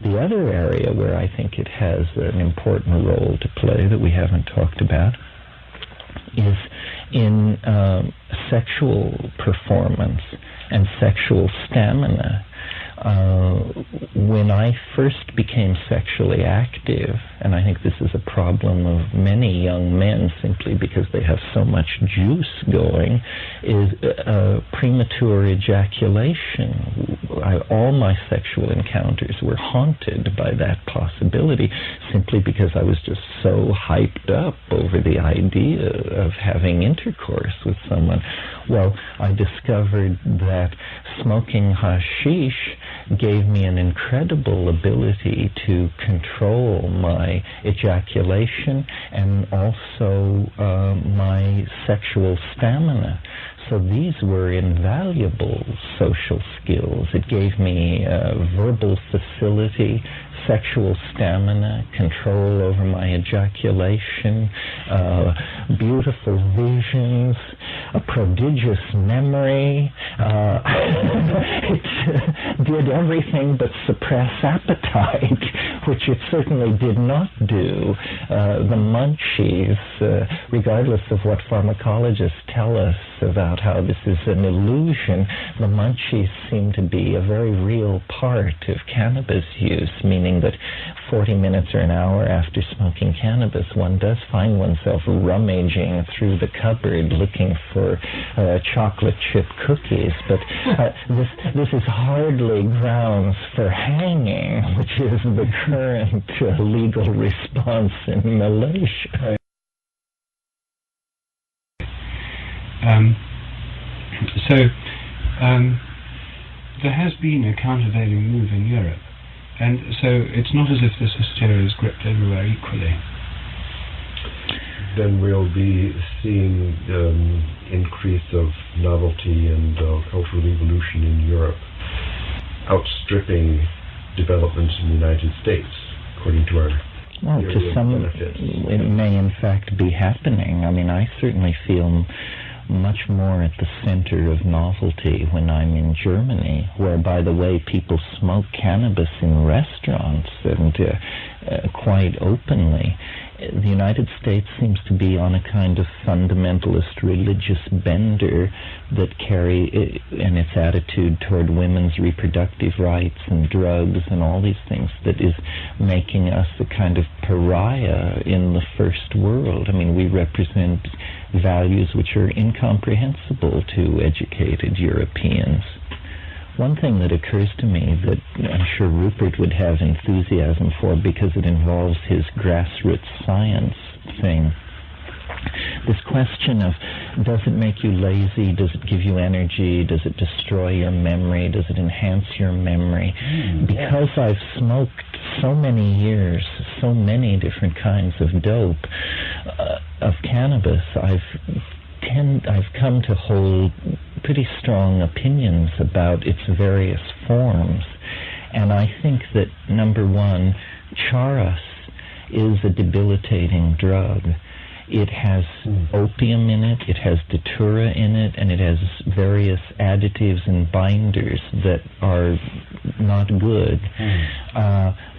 The other area where I think it has an important role to play that we haven't talked about is in sexual performance and sexual stamina. When I first became sexually active, and I think this is a problem of many young men simply because they have so much juice going, is premature ejaculation. All my sexual encounters were haunted by that possibility simply because I was just so hyped up over the idea of having intercourse with someone. Well, I discovered that smoking hashish gave me an incredible ability to control my ejaculation and also my sexual stamina. So these were invaluable social skills. It gave me verbal facility, sexual stamina, control over my ejaculation, beautiful visions, a prodigious memory. It did everything but suppress appetite, which it certainly did not do. The munchies, regardless of what pharmacologists tell us about how this is an illusion, the munchies seem to be a very real part of cannabis use, meaning that 40 minutes or an hour after smoking cannabis, one does find oneself rummaging through the cupboard looking for chocolate chip cookies. But this is hardly grounds for hanging, which is the current legal response in Malaysia. There has been a countervailing move in Europe, and so it's not as if this hysteria is gripped everywhere equally. Then we'll be seeing increase of novelty and cultural evolution in Europe outstripping developments in the United States, according to our well, to some benefits. It may in fact be happening. I mean, I certainly feel much more at the center of novelty when I'm in Germany, where, by the way, people smoke cannabis in restaurants and quite openly. The United States seems to be on a kind of fundamentalist religious bender that and its attitude toward women's reproductive rights and drugs and all these things that is making us a kind of pariah in the first world. I mean, we represent values which are incomprehensible to educated Europeans. One thing that occurs to me that I'm sure Rupert would have enthusiasm for because it involves his grassroots science thing. This question of, does it make you lazy? Does it give you energy? Does it destroy your memory? Does it enhance your memory? Because I've smoked so many years, so many different kinds of dope, of cannabis, I've come to hold pretty strong opinions about its various forms. And I think that, number one, charas is a debilitating drug. It has opium in it, it has datura in it, and it has various additives and binders that are not good.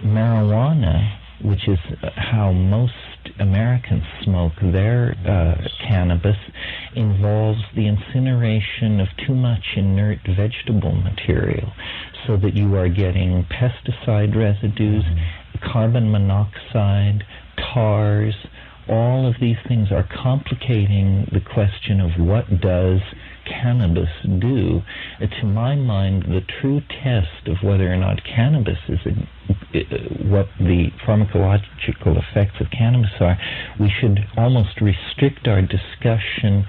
Marijuana, which is how most Americans smoke their cannabis, involves the incineration of too much inert vegetable material, so that you are getting pesticide residues, carbon monoxide, tars. All of these things are complicating the question of what does cannabis do. To my mind, the true test of whether or not cannabis is what the pharmacological effects of cannabis are, we should almost restrict our discussion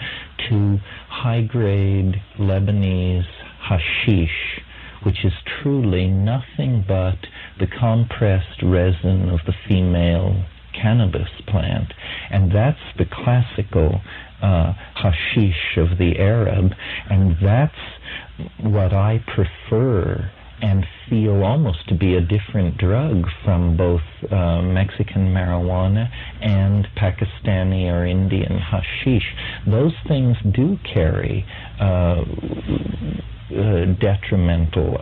to high-grade Lebanese hashish, which is truly nothing but the compressed resin of the female cannabis plant. And that's the classical hashish of the Arab, and that's what I prefer and feel almost to be a different drug from both Mexican marijuana and Pakistani or Indian hashish. Those things do carry detrimental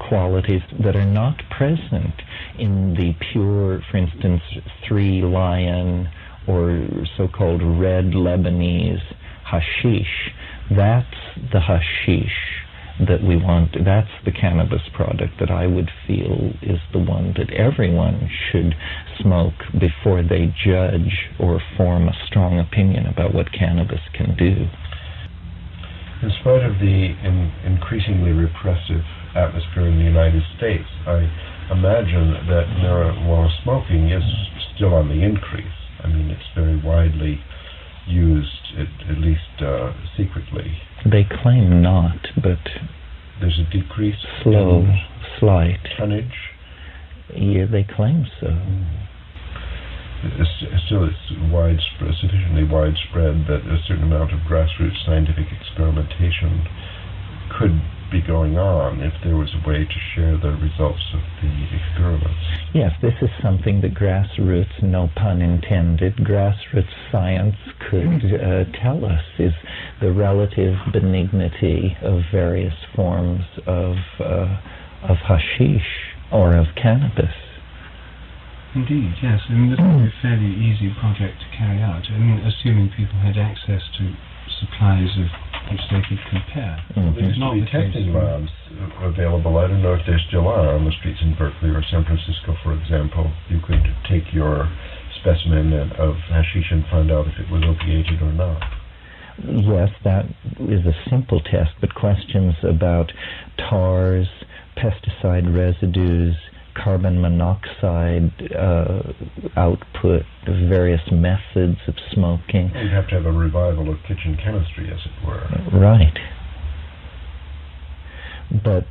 qualities that are not present in the pure, for instance, 3 Lion or so-called red Lebanese hashish. That's the hashish that we want. That's the cannabis product that I would feel is the one that everyone should smoke before they judge or form a strong opinion about what cannabis can do. In spite of the increasingly repressive atmosphere in the United States, I imagine that marijuana smoking is still on the increase. I mean, it's very widely used, at least secretly. They claim not, but there's a decrease. Slow, slight. Tonnage. Yeah, they claim so. Still, it's sufficiently widespread that a certain amount of grassroots scientific experimentation could be going on if there was a way to share the results of the experiments. Yes, this is something that grassroots, no pun intended, grassroots science could tell us, is the relative benignity of various forms of hashish or of cannabis. Indeed, yes. I mean, this would be a fairly easy project to carry out. I mean, assuming people had access to supplies of which they could compare. Mm-hmm. There used to be testing labs available. I don't know if there still are on the streets in Berkeley or San Francisco, for example. You could take your specimen of hashish and find out if it was opiated or not. Yes, that is a simple test, but questions about tars, pesticide residues, carbon monoxide output, various methods of smoking. You'd have to have a revival of kitchen chemistry, as it were. Right. But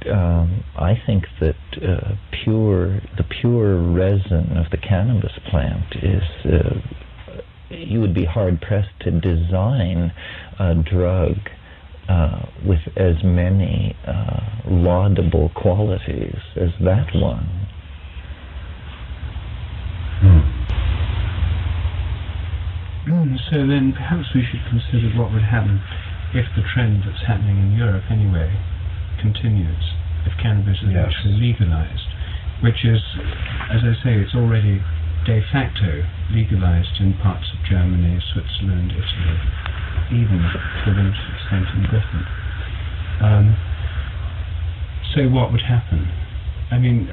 I think that the pure resin of the cannabis plant is, you would be hard-pressed to design a drug with as many laudable qualities as that one. So then perhaps we should consider what would happen if the trend that's happening in Europe anyway continues, if cannabis is actually legalized, which is, as I say, it's already de facto legalized in parts of Germany, Switzerland, Italy, even to a limited extent in Britain. So what would happen? I mean,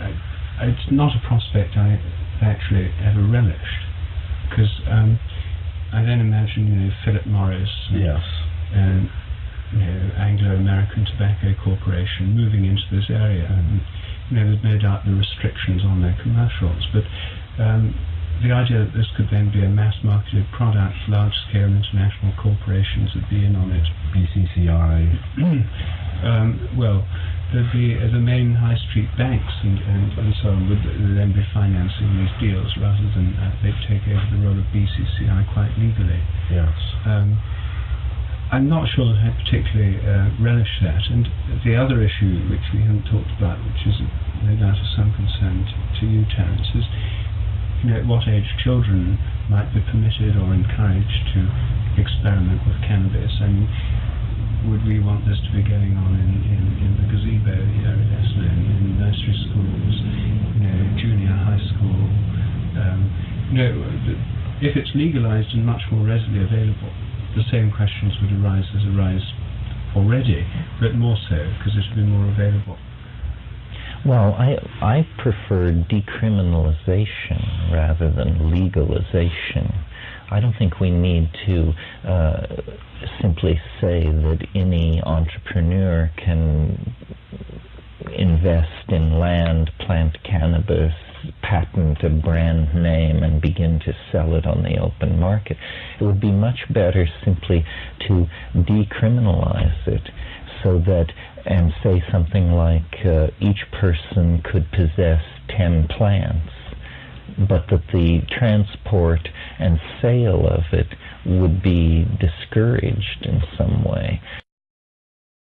it's not a prospect I actually ever relished, because I then imagine, Philip Morris and Anglo-American Tobacco Corporation moving into this area, and there's no doubt the restrictions on their commercials, but the idea that this could then be a mass-marketed product, large-scale international corporations would be in on it. BCCI. Well, there'd be the main high street banks and so on would then be financing these deals rather than they'd take over the role of BCCI quite legally. Yes. I'm not sure that I particularly relish that. And the other issue which we haven't talked about, which is no doubt of some concern to you, Terence, is at what age children might be permitted or encouraged to experiment with cannabis. I mean, would we want this to be going on in the gazebo here at Esalen, in nursery schools, junior high school? If it's legalized and much more readily available, the same questions would arise as arise already, but more so because it would be more available. Well, I prefer decriminalization rather than legalization. I don't think we need to simply say that any entrepreneur can invest in land, plant cannabis, patent a brand name, and begin to sell it on the open market. It would be much better simply to decriminalize it, so that, and say something like each person could possess 10 plants, but that the transport and sale of it would be discouraged in some way.